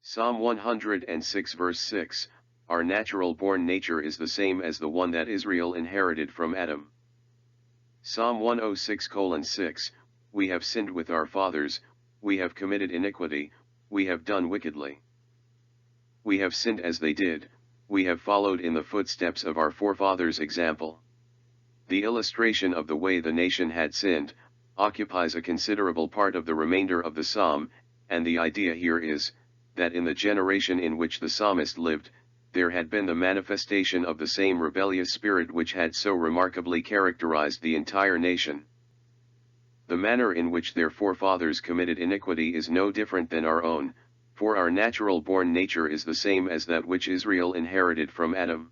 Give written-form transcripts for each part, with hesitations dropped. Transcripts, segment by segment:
Psalm 106 verse 6, our natural-born nature is the same as the one that Israel inherited from Adam. Psalm 106:6, we have sinned with our fathers, we have committed iniquity, we have done wickedly. We have sinned as they did, we have followed in the footsteps of our forefathers' example. The illustration of the way the nation had sinned occupies a considerable part of the remainder of the psalm, and the idea here is that in the generation in which the psalmist lived, there had been the manifestation of the same rebellious spirit which had so remarkably characterized the entire nation. The manner in which their forefathers committed iniquity is no different than our own, for our natural-born nature is the same as that which Israel inherited from Adam.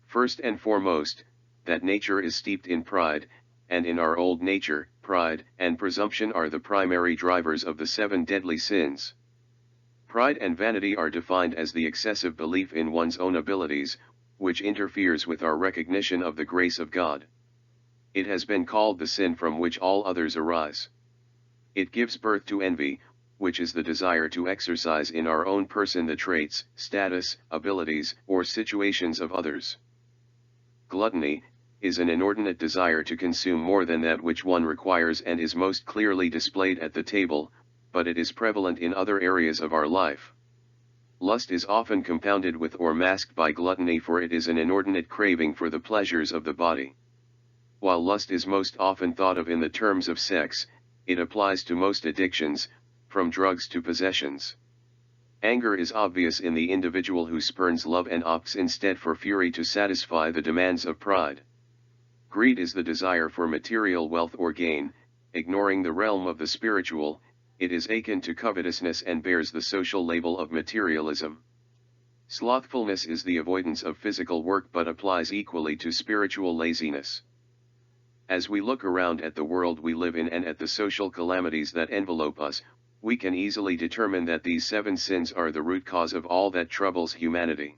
First and foremost, that nature is steeped in pride, and in our old nature, pride and presumption are the primary drivers of the 7 deadly sins. Pride and vanity are defined as the excessive belief in one's own abilities, which interferes with our recognition of the grace of God. It has been called the sin from which all others arise. It gives birth to envy, which is the desire to exercise in our own person the traits, status, abilities, or situations of others. Gluttony is an inordinate desire to consume more than that which one requires and is most clearly displayed at the table, but it is prevalent in other areas of our life. Lust is often compounded with or masked by gluttony, for it is an inordinate craving for the pleasures of the body. While lust is most often thought of in the terms of sex, it applies to most addictions, from drugs to possessions. Anger is obvious in the individual who spurns love and opts instead for fury to satisfy the demands of pride. Greed is the desire for material wealth or gain, ignoring the realm of the spiritual. It is akin to covetousness and bears the social label of materialism. Slothfulness is the avoidance of physical work but applies equally to spiritual laziness. As we look around at the world we live in and at the social calamities that envelope us, we can easily determine that these 7 sins are the root cause of all that troubles humanity.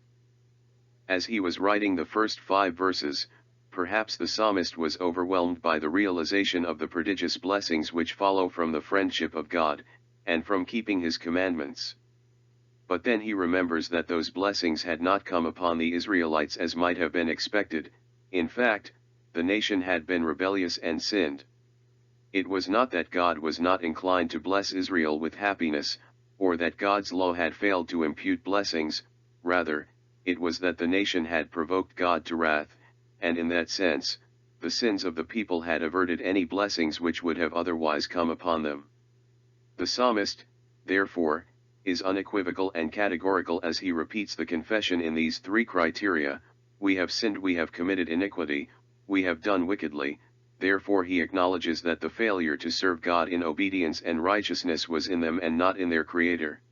As he was writing the first 5 verses, perhaps the psalmist was overwhelmed by the realization of the prodigious blessings which follow from the friendship of God, and from keeping his commandments. But then he remembers that those blessings had not come upon the Israelites as might have been expected. In fact, the nation had been rebellious and sinned. It was not that God was not inclined to bless Israel with happiness, or that God's law had failed to impute blessings, rather, it was that the nation had provoked God to wrath, and in that sense, the sins of the people had averted any blessings which would have otherwise come upon them. The psalmist, therefore, is unequivocal and categorical as he repeats the confession in these 3 criteria: we have sinned, we have committed iniquity, we have done wickedly. Therefore he acknowledges that the failure to serve God in obedience and righteousness was in them and not in their Creator.